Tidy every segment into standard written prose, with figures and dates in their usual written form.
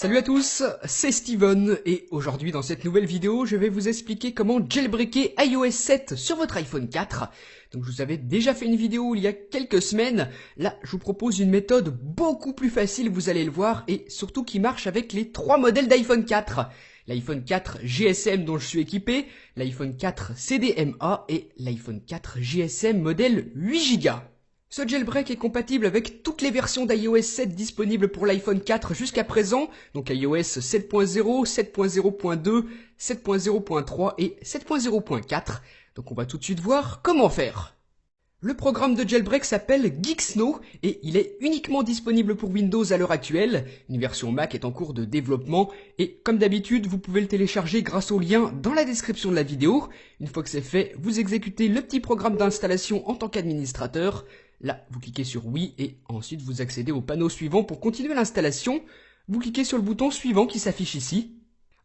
Salut à tous, c'est Steven et aujourd'hui dans cette nouvelle vidéo je vais vous expliquer comment jailbreaker iOS 7 sur votre iPhone 4. Donc je vous avais déjà fait une vidéo il y a quelques semaines, là je vous propose une méthode beaucoup plus facile, vous allez le voir, et surtout qui marche avec les 3 modèles d'iPhone 4. L'iPhone 4 GSM dont je suis équipé, l'iPhone 4 CDMA et l'iPhone 4 GSM modèle 8Go. Ce jailbreak est compatible avec toutes les versions d'iOS 7 disponibles pour l'iPhone 4 jusqu'à présent, donc iOS 7.0, 7.0.2, 7.0.3 et 7.0.4. Donc on va tout de suite voir comment faire. Le programme de jailbreak s'appelle Geeksno et il est uniquement disponible pour Windows à l'heure actuelle. Une version Mac est en cours de développement et comme d'habitude vous pouvez le télécharger grâce au lien dans la description de la vidéo. Une fois que c'est fait, vous exécutez le petit programme d'installation en tant qu'administrateur. Là, vous cliquez sur oui et ensuite vous accédez au panneau suivant pour continuer l'installation. Vous cliquez sur le bouton suivant qui s'affiche ici.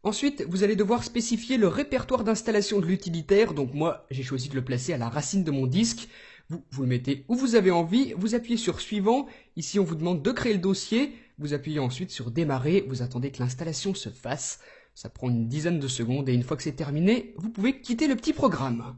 Ensuite, vous allez devoir spécifier le répertoire d'installation de l'utilitaire. Donc moi, j'ai choisi de le placer à la racine de mon disque. Vous le mettez où vous avez envie, vous appuyez sur suivant. Ici, on vous demande de créer le dossier. Vous appuyez ensuite sur démarrer. Vous attendez que l'installation se fasse. Ça prend une dizaine de secondes et une fois que c'est terminé, vous pouvez quitter le petit programme.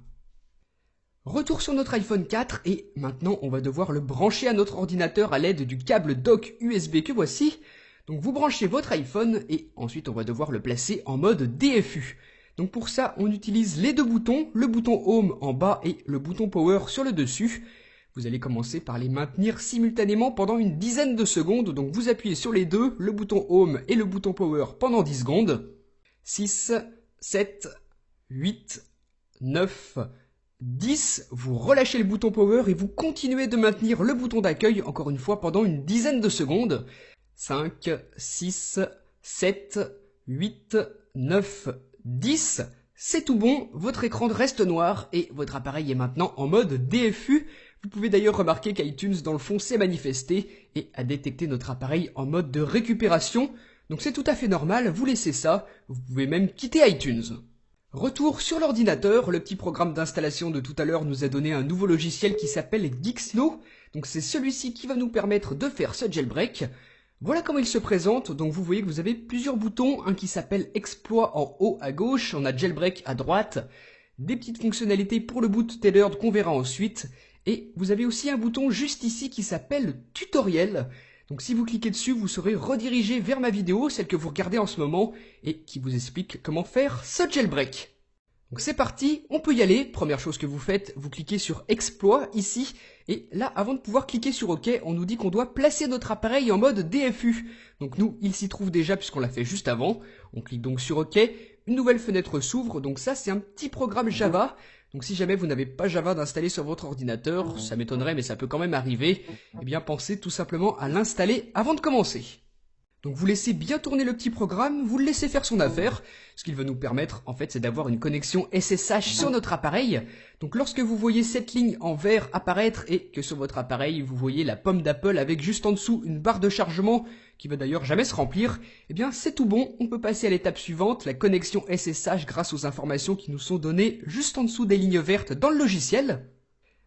Retour sur notre iPhone 4 et maintenant on va devoir le brancher à notre ordinateur à l'aide du câble dock USB que voici. Donc vous branchez votre iPhone et ensuite on va devoir le placer en mode DFU. Donc pour ça on utilise les deux boutons, le bouton Home en bas et le bouton Power sur le dessus. Vous allez commencer par les maintenir simultanément pendant une dizaine de secondes. Donc vous appuyez sur les deux, le bouton Home et le bouton Power pendant 10 secondes. 6, 7, 8, 9... 10, vous relâchez le bouton Power et vous continuez de maintenir le bouton d'accueil encore une fois pendant une dizaine de secondes. 5, 6, 7, 8, 9, 10, c'est tout bon, votre écran reste noir et votre appareil est maintenant en mode DFU. Vous pouvez d'ailleurs remarquer qu'iTunes dans le fond s'est manifesté et a détecté notre appareil en mode de récupération. Donc c'est tout à fait normal, vous laissez ça, vous pouvez même quitter iTunes. Retour sur l'ordinateur, le petit programme d'installation de tout à l'heure nous a donné un nouveau logiciel qui s'appelle Geeksno. Donc c'est celui-ci qui va nous permettre de faire ce jailbreak. Voilà comment il se présente, donc vous voyez que vous avez plusieurs boutons, un qui s'appelle Exploit en haut à gauche, on a Jailbreak à droite, des petites fonctionnalités pour le boot tailored qu'on verra ensuite, et vous avez aussi un bouton juste ici qui s'appelle Tutoriel. Donc si vous cliquez dessus, vous serez redirigé vers ma vidéo, celle que vous regardez en ce moment, et qui vous explique comment faire ce jailbreak. Donc c'est parti, on peut y aller. Première chose que vous faites, vous cliquez sur Exploit ici, et là, avant de pouvoir cliquer sur OK, on nous dit qu'on doit placer notre appareil en mode DFU. Donc nous, il s'y trouve déjà puisqu'on l'a fait juste avant. On clique donc sur OK, une nouvelle fenêtre s'ouvre, donc ça c'est un petit programme Java. Donc si jamais vous n'avez pas Java d'installer sur votre ordinateur, ça m'étonnerait mais ça peut quand même arriver, eh bien pensez tout simplement à l'installer avant de commencer. Donc vous laissez bien tourner le petit programme, vous le laissez faire son affaire. Ce qu'il va nous permettre en fait c'est d'avoir une connexion SSH sur notre appareil. Donc lorsque vous voyez cette ligne en vert apparaître et que sur votre appareil vous voyez la pomme d'Apple avec juste en dessous une barre de chargement qui va d'ailleurs jamais se remplir, eh bien c'est tout bon, on peut passer à l'étape suivante, la connexion SSH grâce aux informations qui nous sont données juste en dessous des lignes vertes dans le logiciel.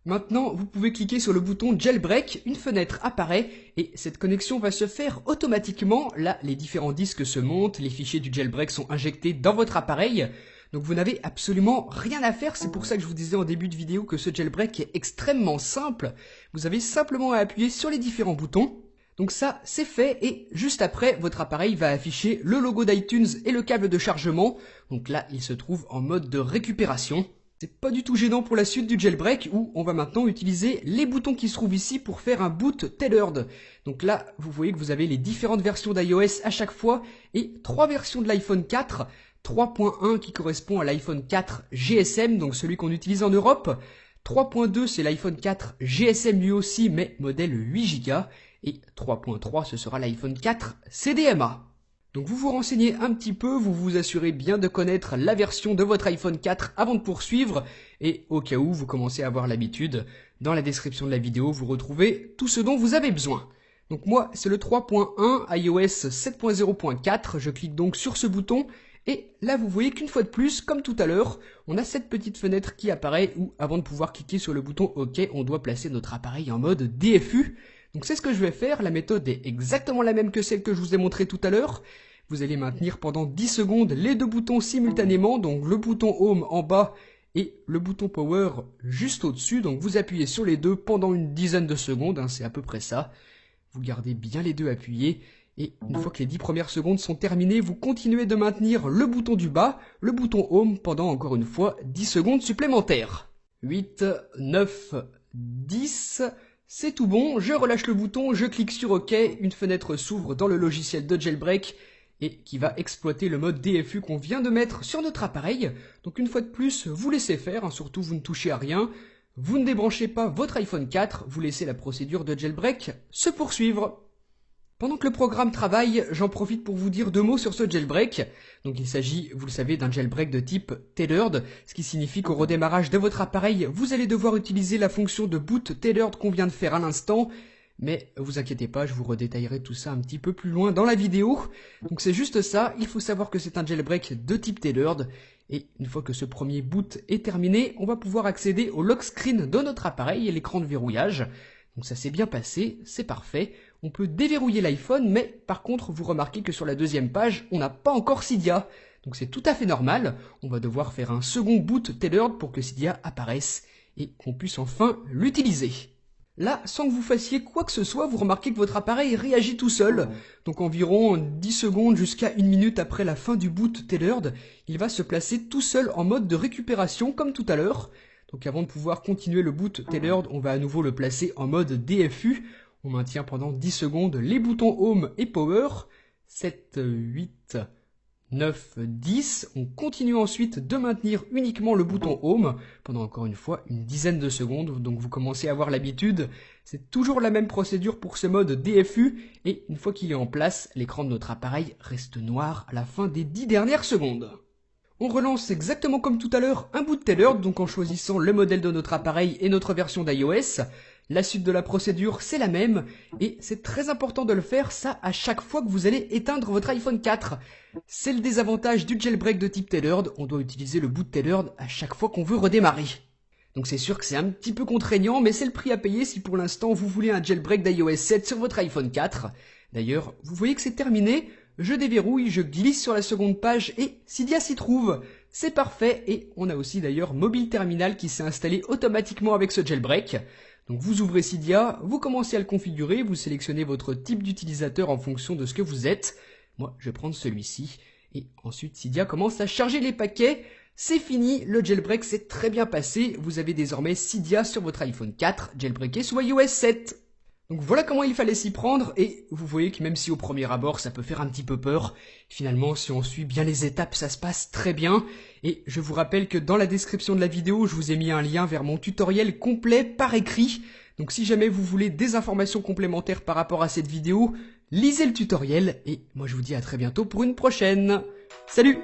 Maintenant, vous pouvez cliquer sur le bouton Jailbreak, une fenêtre apparaît et cette connexion va se faire automatiquement. Là, les différents disques se montent, les fichiers du jailbreak sont injectés dans votre appareil. Donc vous n'avez absolument rien à faire, c'est pour ça que je vous disais en début de vidéo que ce jailbreak est extrêmement simple. Vous avez simplement à appuyer sur les différents boutons. Donc ça, c'est fait et juste après, votre appareil va afficher le logo d'iTunes et le câble de chargement. Donc là, il se trouve en mode de récupération. C'est pas du tout gênant pour la suite du jailbreak où on va maintenant utiliser les boutons qui se trouvent ici pour faire un boot tailored. Donc là, vous voyez que vous avez les différentes versions d'iOS à chaque fois et 3 versions de l'iPhone 4. 3.1 qui correspond à l'iPhone 4 GSM, donc celui qu'on utilise en Europe. 3.2 c'est l'iPhone 4 GSM lui aussi mais modèle 8Go. Et 3.3 ce sera l'iPhone 4 CDMA. Donc vous vous renseignez un petit peu, vous vous assurez bien de connaître la version de votre iPhone 4 avant de poursuivre, et au cas où vous commencez à avoir l'habitude, dans la description de la vidéo vous retrouvez tout ce dont vous avez besoin. Donc moi c'est le 3.1 iOS 7.0.4, je clique donc sur ce bouton, et là vous voyez qu'une fois de plus, comme tout à l'heure, on a cette petite fenêtre qui apparaît où avant de pouvoir cliquer sur le bouton OK, on doit placer notre appareil en mode DFU. Donc c'est ce que je vais faire, la méthode est exactement la même que celle que je vous ai montrée tout à l'heure. Vous allez maintenir pendant 10 secondes les deux boutons simultanément, donc le bouton Home en bas et le bouton Power juste au-dessus. Donc vous appuyez sur les deux pendant une dizaine de secondes, hein, c'est à peu près ça. Vous gardez bien les deux appuyés. Et une fois que les 10 premières secondes sont terminées, vous continuez de maintenir le bouton du bas, le bouton Home, pendant encore une fois 10 secondes supplémentaires. 8, 9, 10, c'est tout bon, je relâche le bouton, je clique sur OK, une fenêtre s'ouvre dans le logiciel de Jailbreak et qui va exploiter le mode DFU qu'on vient de mettre sur notre appareil. Donc une fois de plus, vous laissez faire, hein, surtout vous ne touchez à rien, vous ne débranchez pas votre iPhone 4, vous laissez la procédure de Jailbreak se poursuivre. Pendant que le programme travaille, j'en profite pour vous dire deux mots sur ce jailbreak. Donc il s'agit, vous le savez, d'un jailbreak de type tethered, ce qui signifie qu'au redémarrage de votre appareil, vous allez devoir utiliser la fonction de boot tethered qu'on vient de faire à l'instant. Mais vous inquiétez pas, je vous redétaillerai tout ça un petit peu plus loin dans la vidéo. Donc c'est juste ça, il faut savoir que c'est un jailbreak de type tethered. Et une fois que ce premier boot est terminé, on va pouvoir accéder au lock screen de notre appareil et l'écran de verrouillage. Donc ça s'est bien passé, c'est parfait. On peut déverrouiller l'iPhone, mais par contre, vous remarquez que sur la deuxième page, on n'a pas encore Cydia. Donc c'est tout à fait normal. On va devoir faire un second boot tethered pour que Cydia apparaisse et qu'on puisse enfin l'utiliser. Là, sans que vous fassiez quoi que ce soit, vous remarquez que votre appareil réagit tout seul. Donc environ 10 secondes jusqu'à 1 minute après la fin du boot tethered, il va se placer tout seul en mode de récupération comme tout à l'heure. Donc avant de pouvoir continuer le boot tethered, on va à nouveau le placer en mode DFU. On maintient pendant 10 secondes les boutons Home et Power. 7, 8, 9, 10. On continue ensuite de maintenir uniquement le bouton Home pendant encore une fois une dizaine de secondes. Donc vous commencez à avoir l'habitude. C'est toujours la même procédure pour ce mode DFU. Et une fois qu'il est en place, l'écran de notre appareil reste noir à la fin des 10 dernières secondes. On relance exactement comme tout à l'heure un boot tethered, donc en choisissant le modèle de notre appareil et notre version d'iOS. La suite de la procédure, c'est la même, et c'est très important de le faire, ça, à chaque fois que vous allez éteindre votre iPhone 4. C'est le désavantage du jailbreak de type tethered, on doit utiliser le boot tethered à chaque fois qu'on veut redémarrer. Donc c'est sûr que c'est un petit peu contraignant, mais c'est le prix à payer si pour l'instant vous voulez un jailbreak d'iOS 7 sur votre iPhone 4. D'ailleurs, vous voyez que c'est terminé, je déverrouille, je glisse sur la seconde page et Cydia s'y trouve. C'est parfait, et on a aussi d'ailleurs Mobile Terminal qui s'est installé automatiquement avec ce jailbreak. Donc vous ouvrez Cydia, vous commencez à le configurer, vous sélectionnez votre type d'utilisateur en fonction de ce que vous êtes. Moi, je vais prendre celui-ci. Et ensuite, Cydia commence à charger les paquets. C'est fini, le jailbreak s'est très bien passé. Vous avez désormais Cydia sur votre iPhone 4, jailbreaké sous iOS 7. Donc voilà comment il fallait s'y prendre, et vous voyez que même si au premier abord ça peut faire un petit peu peur, finalement si on suit bien les étapes ça se passe très bien. Et je vous rappelle que dans la description de la vidéo je vous ai mis un lien vers mon tutoriel complet par écrit. Donc si jamais vous voulez des informations complémentaires par rapport à cette vidéo, lisez le tutoriel, et moi je vous dis à très bientôt pour une prochaine. Salut!